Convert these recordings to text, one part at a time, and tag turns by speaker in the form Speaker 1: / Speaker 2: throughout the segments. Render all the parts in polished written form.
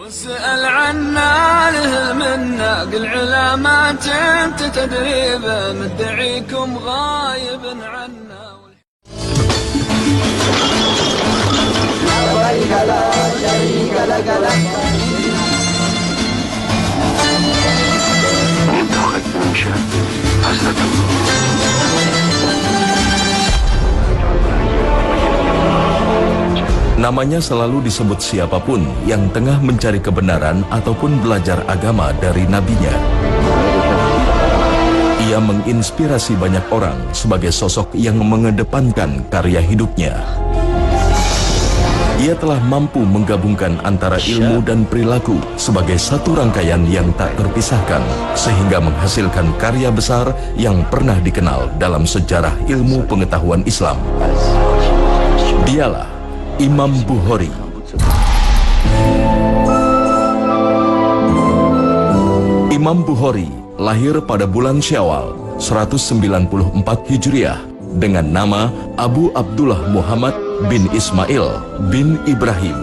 Speaker 1: واسأل عنا له منا قل علامات انت تدريبه مدعيكم غايب عنا.
Speaker 2: Namanya selalu disebut siapapun yang tengah mencari kebenaran ataupun belajar agama dari nabinya. Ia menginspirasi banyak orang sebagai sosok yang mengedepankan karya hidupnya. Ia telah mampu menggabungkan antara ilmu dan perilaku sebagai satu rangkaian yang tak terpisahkan, sehingga menghasilkan karya besar yang pernah dikenal dalam sejarah ilmu pengetahuan Islam. Dialah Imam Bukhari. Imam Bukhari lahir pada bulan Syawal 194 Hijriah dengan nama Abu Abdullah Muhammad bin Ismail bin Ibrahim.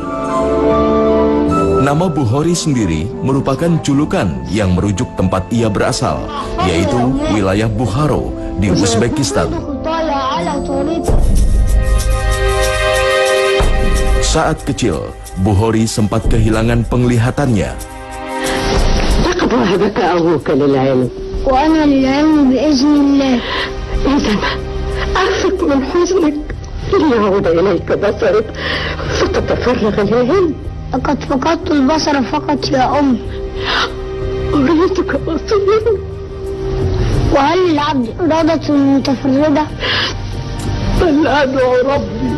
Speaker 2: Nama Bukhari sendiri merupakan julukan yang merujuk tempat ia berasal, yaitu wilayah Bukharo di Uzbekistan. Saat kecil, Bukhari sempat kehilangan penglihatannya.
Speaker 3: لقد فقدت البصر فقط يا أم. أريدك بصيرا. وهل للعبد إرادة متفردة؟ بل أدعو ربي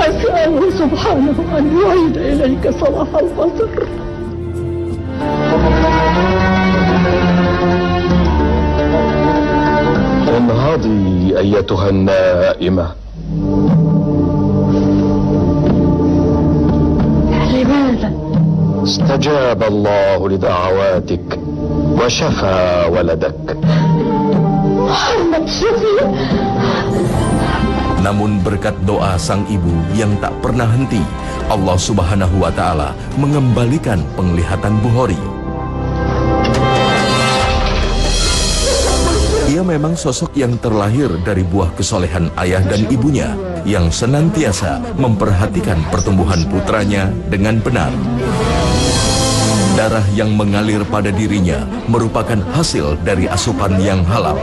Speaker 3: أسأله سبحانه أن يعيد إليك صلاح البصر.
Speaker 4: انهضي أيتها النائمة.
Speaker 3: لماذا؟
Speaker 4: استجاب الله لدعواتك وشفى ولدك.
Speaker 3: محمد شفيع.
Speaker 2: Namun berkat doa sang ibu yang tak pernah henti, Allah Subhanahu wa Ta'ala mengembalikan penglihatan Bukhari. Ia memang sosok yang terlahir dari buah kesolehan ayah dan ibunya yang senantiasa memperhatikan pertumbuhan putranya dengan benar. Darah yang mengalir pada dirinya merupakan hasil dari asupan yang halal.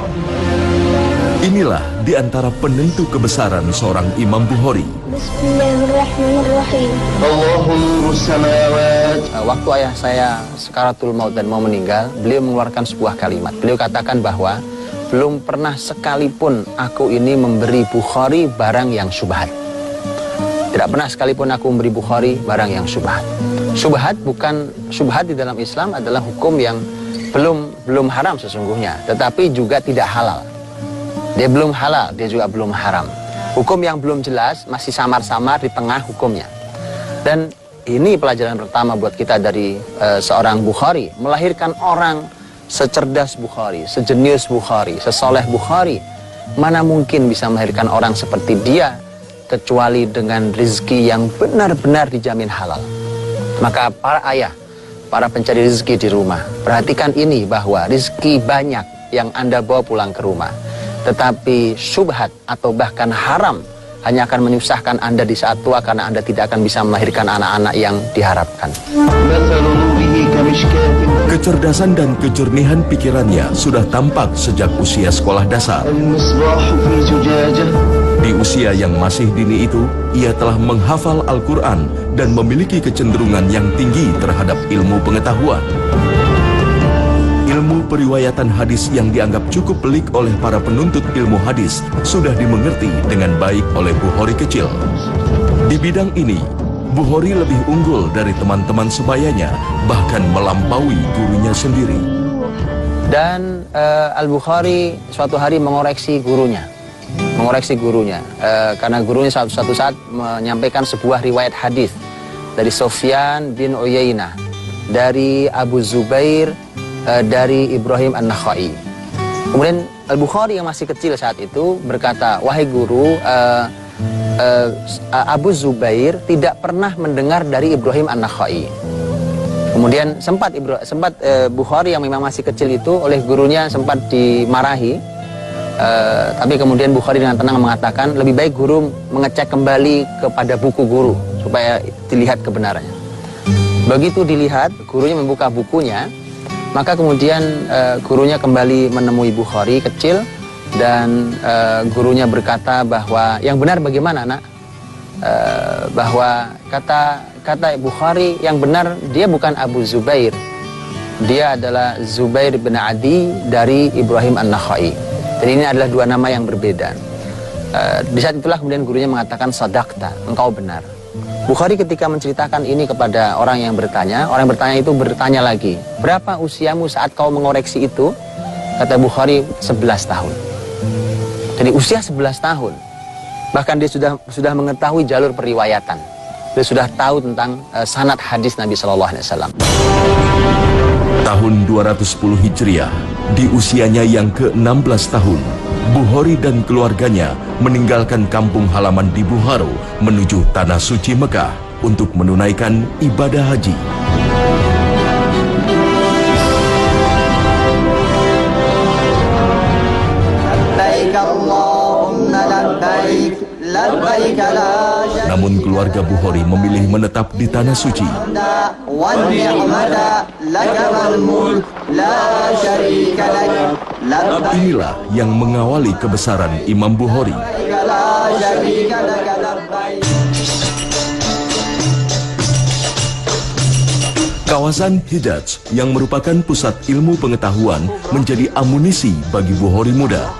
Speaker 2: Inilah di antara penentu kebesaran seorang Imam Bukhari.
Speaker 3: Bismillahirrahmanirrahim.
Speaker 5: Waktu ayah saya sakaratul maut dan mau meninggal, beliau mengeluarkan sebuah kalimat. Beliau katakan bahwa belum pernah sekalipun aku ini memberi Bukhari barang yang syubhat. Tidak pernah sekalipun aku memberi Bukhari barang yang syubhat. Syubhat di dalam Islam adalah hukum yang belum haram sesungguhnya, tetapi juga tidak halal. Dia belum halal, dia juga belum haram. Hukum yang belum jelas, masih samar-samar di tengah hukumnya. Dan ini pelajaran pertama buat kita dari seorang Bukhari. Melahirkan orang secerdas Bukhari, sejenius Bukhari, sesoleh Bukhari. Mana mungkin bisa melahirkan orang seperti dia, kecuali dengan rezeki yang benar-benar dijamin halal. Maka para ayah, para pencari rezeki di rumah, perhatikan ini bahwa rezeki banyak yang Anda bawa pulang ke rumah. Tetapi syubhat atau bahkan haram hanya akan menyusahkan Anda di saat tua karena Anda tidak akan bisa melahirkan anak-anak yang diharapkan.
Speaker 2: Kecerdasan dan kejernihan pikirannya sudah tampak sejak usia sekolah dasar. Di usia yang masih dini itu, ia telah menghafal Al-Quran dan memiliki kecenderungan yang tinggi terhadap ilmu pengetahuan. Ilmu periwayatan hadis yang dianggap cukup pelik oleh para penuntut ilmu hadis sudah dimengerti dengan baik oleh Bukhari kecil. Di bidang ini, Bukhari lebih unggul dari teman-teman sebayanya, bahkan melampaui gurunya sendiri.
Speaker 5: Dan Al-Bukhari suatu hari mengoreksi gurunya. Karena gurunya suatu saat menyampaikan sebuah riwayat hadis dari Sufyan bin Uyainah, dari Abu Zubair, dari Ibrahim An-Nakhai. Kemudian Al-Bukhari yang masih kecil saat itu berkata, wahai guru, Abu Zubair tidak pernah mendengar dari Ibrahim An-Nakhai. Kemudian sempat Bukhari yang memang masih kecil itu oleh gurunya sempat dimarahi. Tapi kemudian Bukhari dengan tenang mengatakan lebih baik guru mengecek kembali kepada buku guru supaya dilihat kebenarannya. Begitu dilihat, gurunya membuka bukunya, maka kemudian gurunya kembali menemui Bukhari kecil dan gurunya berkata bahwa yang benar bagaimana nak? Bahwa kata Bukhari yang benar dia bukan Abu Zubair, dia adalah Zubair bin Adi dari Ibrahim An-Nakhai. Jadi ini adalah dua nama yang berbeda. Di saat itulah kemudian gurunya mengatakan sadaqta, engkau benar. Bukhari ketika menceritakan ini kepada orang yang bertanya itu bertanya lagi, berapa usiamu saat kau mengoreksi itu? Kata Bukhari 11 tahun. Jadi usia 11 tahun. Bahkan dia sudah mengetahui jalur periwayatan. Dia sudah tahu tentang sanad hadis Nabi SAW.
Speaker 2: Tahun 210 Hijriah, di usianya yang ke-16 tahun, Bukhari dan keluarganya meninggalkan kampung halaman di Bukhara menuju Tanah Suci Mekah untuk menunaikan ibadah haji. Namun keluarga Bukhari memilih menetap di Tanah Suci. Inilah yang mengawali kebesaran Imam Bukhari. Kawasan Hijaz yang merupakan pusat ilmu pengetahuan menjadi amunisi bagi Bukhari muda.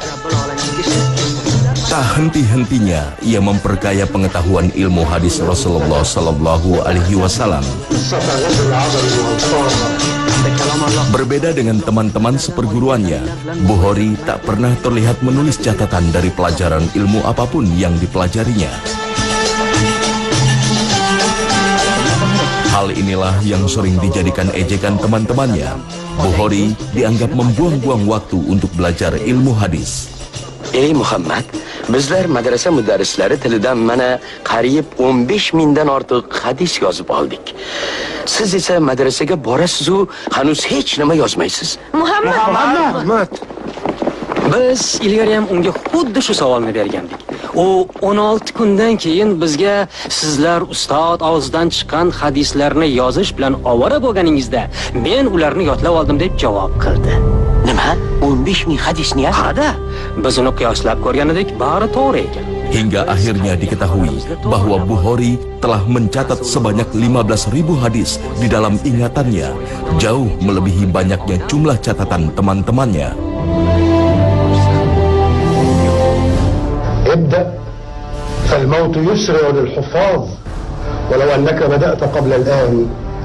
Speaker 2: Tak henti-hentinya ia memperkaya pengetahuan ilmu hadis Rasulullah Sallallahu Alaihi Wasallam. Berbeda dengan teman-teman seperguruannya, Bukhari tak pernah terlihat menulis catatan dari pelajaran ilmu apapun yang dipelajarinya. Hal inilah yang sering dijadikan ejekan teman-temannya. Bukhari dianggap membuang-buang waktu untuk belajar ilmu hadis.
Speaker 6: Muhammad, bizlar madrasa mudarrislari tilidan mana qariyib 15.000 dan ortiq hadis yozib oldik. Siz esa madrasaga borasiz-u hanuz hech nima yozmaysiz.
Speaker 7: Muhammad. Biz ilgari ham unga xuddi shu savolni bergandik. U 16 kundan keyin bizga sizlar ustod og'zidan chiqqan hadislarni yozish bilan ovora bo'lganingizda men ularni yodlab oldim deb javob qildi.
Speaker 6: Nima? 15.000 hadisni?
Speaker 7: Hada. Biz uni qiyoslab ko'rgan edik, bari to'g'ri ekan.
Speaker 2: Hingga akhirnya diketahui bahwa Bukhari telah mencatat sebanyak 15.000 hadis di dalam ingatannya, jauh melebihi banyaknya jumlah catatan teman-temannya.
Speaker 8: ابدأ فالموت يسرع للحفاظ ولو أنك بدأت قبل الآن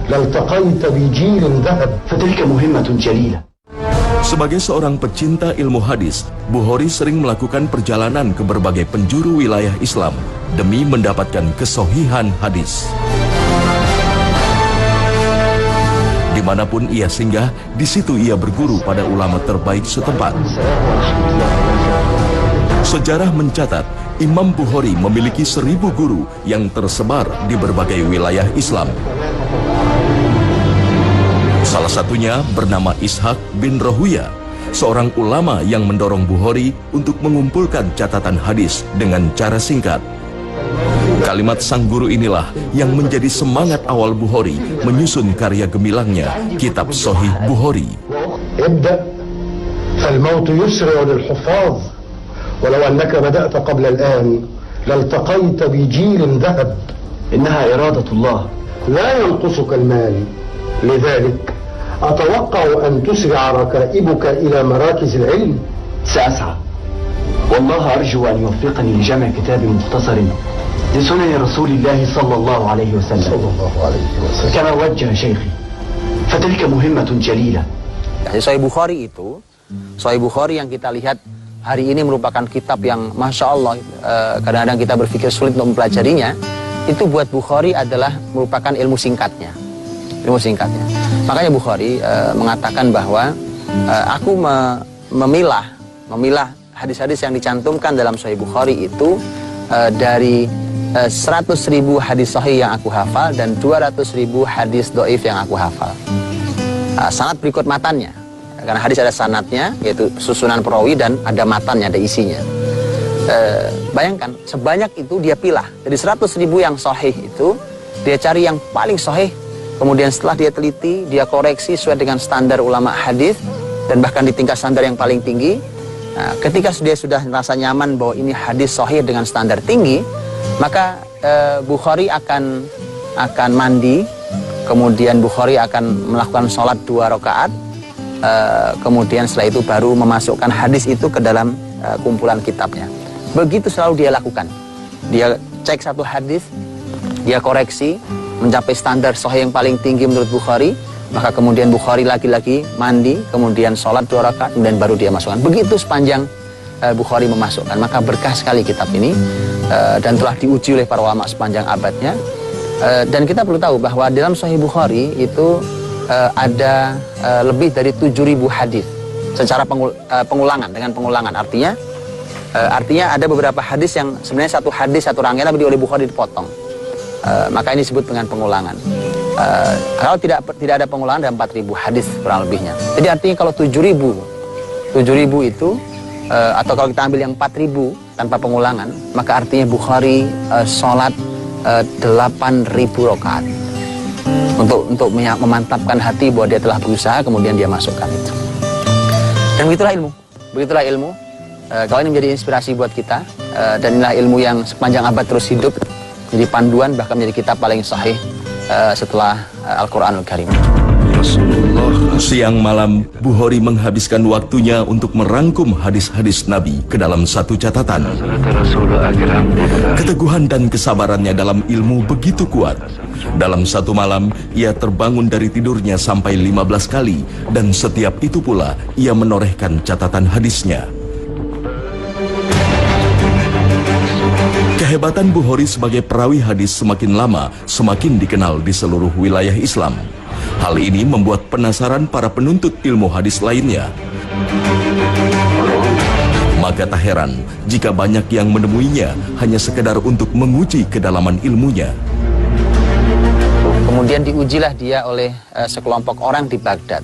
Speaker 8: لالتقيت بجيل ذهب فتلك مهمة جليلة.
Speaker 2: Sebagai seorang pecinta ilmu hadis, Bukhari sering melakukan perjalanan ke berbagai penjuru wilayah Islam demi mendapatkan kesohihan hadis. Dimanapun ia singgah, di situ ia berguru pada ulama terbaik setempat. Sejarah mencatat, Imam Bukhari memiliki 1.000 guru yang tersebar di berbagai wilayah Islam. Salah satunya bernama Ishaq bin Rahuya, seorang ulama yang mendorong Bukhari untuk mengumpulkan catatan hadis dengan cara singkat. Kalimat sang guru inilah yang menjadi semangat awal Bukhari menyusun karya gemilangnya, Kitab Sahih Bukhari.
Speaker 8: ابدأ فالموت يسرع للحفاظ ولو أنك بدأت قبل الآن لالتقيت بجيل ذهب. إنها إرادة الله لا ينقصك المال، لذلك أتوقع أن تسرع ركائبك إلى مراكز العلم.
Speaker 9: سأسعى والله أرجو أن يوفقني لجمع كتاب مختصر لسنن رسول الله صلى الله عليه وسلم كما وجه شيخي، فتلك مهمة جليلة.
Speaker 5: Sahih Bukhari itu, Sahih Bukhari yang kita lihat hari ini merupakan kitab yang Masya Allah kadang-kadang kita berpikir sulit untuk mempelajarinya. Itu buat Bukhari adalah merupakan ilmu singkatnya. Makanya Bukhari mengatakan bahwa aku memilah hadis-hadis yang dicantumkan dalam Sahih Bukhari itu dari 100.000 hadis sahih yang aku hafal dan 200.000 hadis doif yang aku hafal. Sanad berikut matannya, karena hadis ada sanadnya, yaitu susunan perawi, dan ada matannya, ada isinya. Bayangkan, sebanyak itu dia pilah. Dari 100.000 yang sahih itu, dia cari yang paling sahih. Kemudian setelah dia teliti, dia koreksi sesuai dengan standar ulama hadis dan bahkan di tingkat standar yang paling tinggi. Nah, ketika dia sudah merasa nyaman bahwa ini hadis sahih dengan standar tinggi, maka Bukhari akan mandi, kemudian Bukhari akan melakukan sholat 2 rakaat, kemudian setelah itu baru memasukkan hadis itu ke dalam kumpulan kitabnya. Begitu selalu dia lakukan. Dia cek satu hadis, dia koreksi, mencapai standar sahih yang paling tinggi menurut Bukhari, maka kemudian Bukhari lagi-lagi mandi, kemudian sholat 2 rakaat, kemudian baru dia masukkan. Begitu sepanjang Bukhari memasukkan, maka berkah sekali kitab ini dan telah diuji oleh para ulama sepanjang abadnya. Dan kita perlu tahu bahwa dalam Sahih Bukhari itu ada lebih dari 7.000 hadis secara pengulangan, dengan pengulangan. Artinya ada beberapa hadis yang sebenarnya satu hadis, satu rangkaian, tapi oleh Bukhari dipotong. Maka ini disebut dengan pengulangan. Kalau tidak ada pengulangan, ada 4.000 hadis kurang lebihnya. Jadi artinya kalau 7.000 itu atau kalau kita ambil yang 4.000 tanpa pengulangan, maka artinya Bukhari sholat 8.000 rakaat untuk memantapkan hati bahwa dia telah berusaha, kemudian dia masukkan itu. Dan begitulah ilmu. Kalau ini menjadi inspirasi buat kita, dan inilah ilmu yang sepanjang abad terus hidup, jadi panduan, bahkan menjadi kitab paling sahih setelah Al-Quranul Karim.
Speaker 2: Siang malam, Bukhari menghabiskan waktunya untuk merangkum hadis-hadis Nabi ke dalam satu catatan. Keteguhan dan kesabarannya dalam ilmu begitu kuat. Dalam satu malam, ia terbangun dari tidurnya sampai 15 kali, dan setiap itu pula ia menorehkan catatan hadisnya. Kehebatan Bukhari sebagai perawi hadis semakin lama semakin dikenal di seluruh wilayah Islam. Hal ini membuat penasaran para penuntut ilmu hadis lainnya. Maka tak heran jika banyak yang menemuinya hanya sekedar untuk menguji kedalaman ilmunya.
Speaker 5: Kemudian diujilah dia oleh sekelompok orang di Baghdad.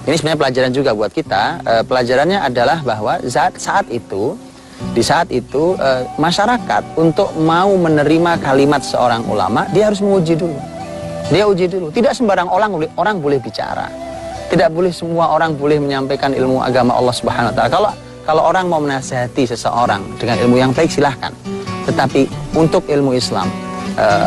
Speaker 5: Ini sebenarnya pelajaran juga buat kita. Pelajarannya adalah bahwa di saat itu masyarakat untuk mau menerima kalimat seorang ulama, dia harus menguji dulu. Dia uji dulu. Tidak sembarang orang boleh bicara. Tidak boleh semua orang boleh menyampaikan ilmu agama Allah Subhanahu wa taala. Kalau orang mau menasihati seseorang dengan ilmu yang baik, silahkan. Tetapi untuk ilmu Islam,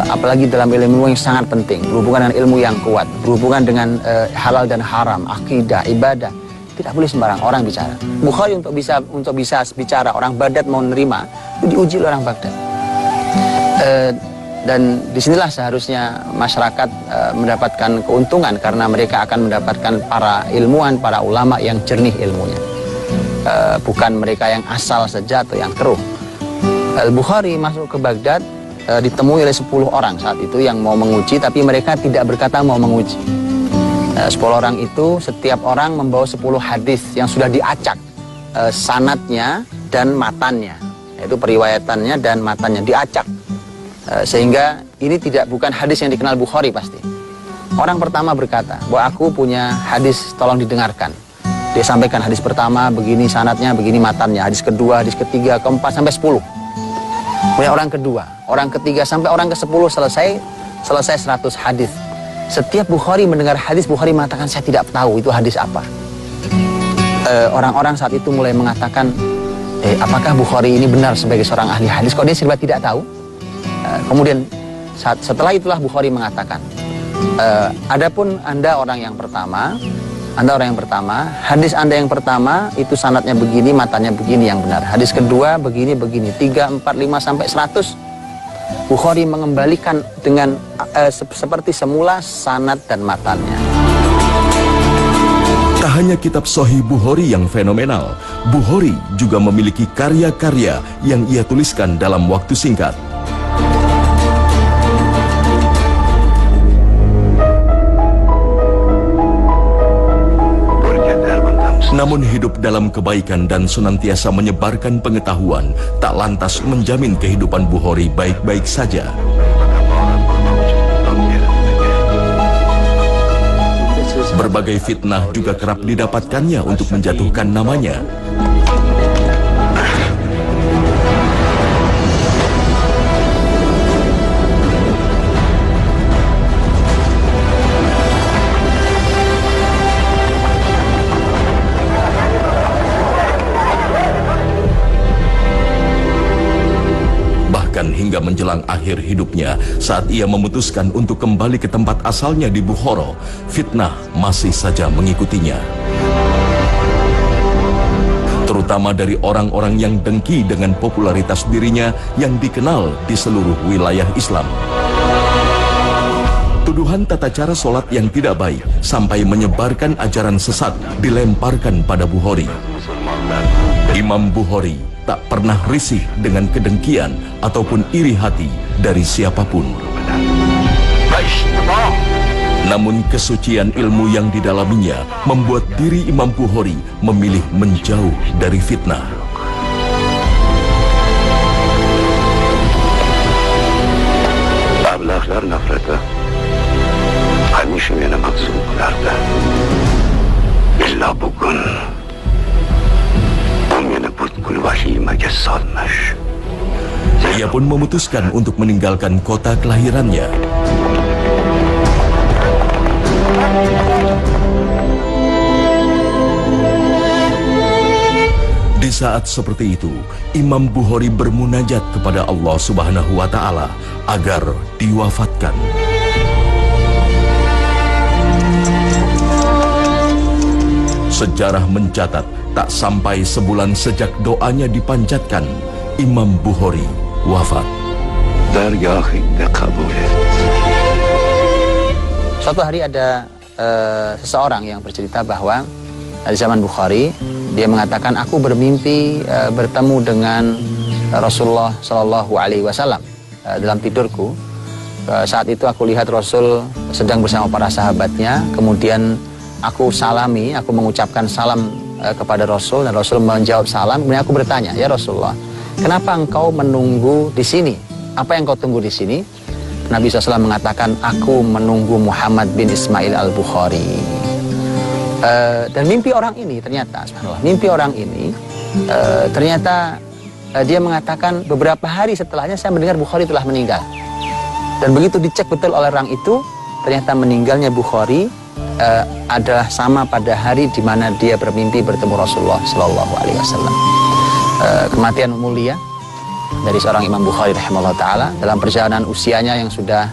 Speaker 5: apalagi dalam ilmu yang sangat penting, berhubungan dengan ilmu yang kuat, berhubungan dengan halal dan haram, akidah, ibadah, tidak boleh sembarang orang bicara. Bukhari untuk bisa bicara, orang Baghdad mau menerima, itu diuji oleh orang Baghdad. Dan disinilah seharusnya masyarakat mendapatkan keuntungan, karena mereka akan mendapatkan para ilmuwan, para ulama yang jernih ilmunya, bukan mereka yang asal saja atau yang keruh. Al-Bukhari masuk ke Baghdad, ditemui oleh 10 orang saat itu yang mau menguji, tapi mereka tidak berkata mau menguji. 10 orang itu setiap orang membawa 10 hadis yang sudah diacak sanadnya dan matannya, yaitu periwayatannya dan matannya diacak. Sehingga ini bukan hadis yang dikenal Bukhari pasti. Orang pertama berkata bahwa aku punya hadis, tolong didengarkan. Dia sampaikan hadis pertama begini sanadnya, begini matannya. Hadis kedua, hadis ketiga, keempat sampai 10. Kemudian orang kedua, orang ketiga sampai orang ke-10 selesai 100 hadis. Setiap Bukhari mendengar hadis, Bukhari mengatakan saya tidak tahu itu hadis apa. Orang-orang saat itu mulai mengatakan, apakah Bukhari ini benar sebagai seorang ahli hadis? Kok dia serba tidak tahu? Kemudian setelah itulah Bukhari mengatakan, adapun Anda orang yang pertama, hadis Anda yang pertama itu sanadnya begini, matanya begini yang benar. Hadis kedua begini, 3, 4, 5 sampai 100. Bukhari mengembalikan dengan seperti semula sanad dan matanya.
Speaker 2: Tak hanya kitab Sahih Bukhari yang fenomenal, Bukhari juga memiliki karya-karya yang ia tuliskan dalam waktu singkat. Namun hidup dalam kebaikan dan senantiasa menyebarkan pengetahuan tak lantas menjamin kehidupan Bukhari baik-baik saja. Berbagai fitnah juga kerap didapatkannya untuk menjatuhkan namanya. Hingga menjelang akhir hidupnya, saat ia memutuskan untuk kembali ke tempat asalnya di Bukhara, fitnah masih saja mengikutinya. Terutama dari orang-orang yang dengki dengan popularitas dirinya yang dikenal di seluruh wilayah Islam. Tuduhan tata cara sholat yang tidak baik sampai menyebarkan ajaran sesat dilemparkan pada Bukhari. Imam Bukhari tak pernah risih dengan kedengkian ataupun iri hati dari siapapun. Namun kesucian ilmu yang didalaminya membuat diri Imam Bukhari memilih menjauh dari fitnah.
Speaker 10: Ablaklar nafrete hamishe meni mahzun qilardi. Illa bugun
Speaker 2: ia pun memutuskan untuk meninggalkan kota kelahirannya. Di saat seperti itu, Imam Bukhari bermunajat kepada Allah Subhanahu wa Ta'ala agar diwafatkan. Sejarah mencatat, tak sampai sebulan sejak doanya dipanjatkan, Imam Bukhari wafat.
Speaker 5: Suatu hari ada seseorang yang bercerita bahwa di zaman Bukhari, dia mengatakan, aku bermimpi bertemu dengan Rasulullah Shallallahu Alaihi Wasallam dalam tidurku. Saat itu aku lihat Rasul sedang bersama para sahabatnya, kemudian aku salami, aku mengucapkan salam kepada Rasul, dan Rasul menjawab salam. Kemudian aku bertanya, ya Rasulullah, kenapa engkau menunggu di sini? Apa yang kau tunggu di sini? Nabi SAW mengatakan, aku menunggu Muhammad bin Ismail al-Bukhari. Dan mimpi orang ini ternyata, subhanallah, mimpi orang ini ternyata dia mengatakan beberapa hari setelahnya saya mendengar Bukhari telah meninggal. Dan begitu dicek betul oleh orang itu, ternyata meninggalnya Bukhari adalah sama pada hari di mana dia bermimpi bertemu Rasulullah Shallallahu Alaihi Wasallam. Kematian mulia dari seorang Imam Bukhari rahimahullah taala dalam perjalanan usianya yang sudah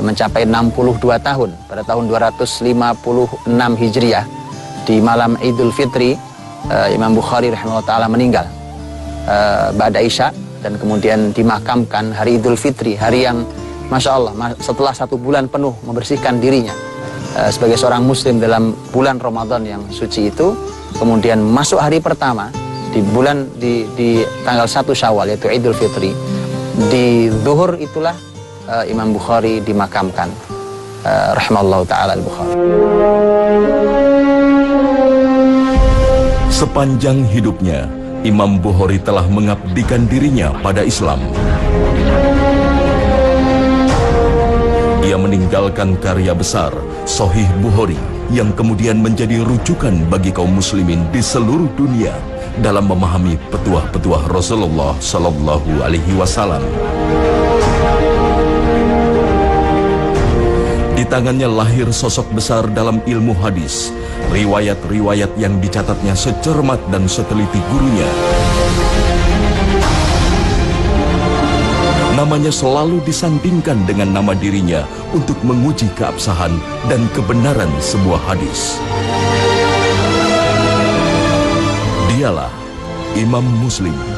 Speaker 5: mencapai 62 tahun pada tahun 256 Hijriah di malam Idul Fitri. Imam Bukhari rahimahullah taala meninggal ba'da Isya, dan kemudian dimakamkan hari Idul Fitri, hari yang Masya Allah setelah 1 bulan penuh membersihkan dirinya sebagai seorang muslim dalam bulan Ramadan yang suci itu. Kemudian masuk hari pertama di bulan di tanggal 1 Syawal, yaitu Idul Fitri, di zuhur itulah Imam Bukhari dimakamkan rahimallahu taala al-Bukhari.
Speaker 2: Sepanjang hidupnya, Imam Bukhari telah mengabdikan dirinya pada Islam. Ia meninggalkan karya besar Sahih Bukhari yang kemudian menjadi rujukan bagi kaum muslimin di seluruh dunia dalam memahami petuah-petuah Rasulullah Sallallahu Alaihi Wasallam. Di tangannya lahir sosok besar dalam ilmu hadis. Riwayat-riwayat yang dicatatnya secermat dan seteliti gurunya. Namanya selalu disandingkan dengan nama dirinya untuk menguji keabsahan dan kebenaran sebuah hadis. Dialah Imam Muslim.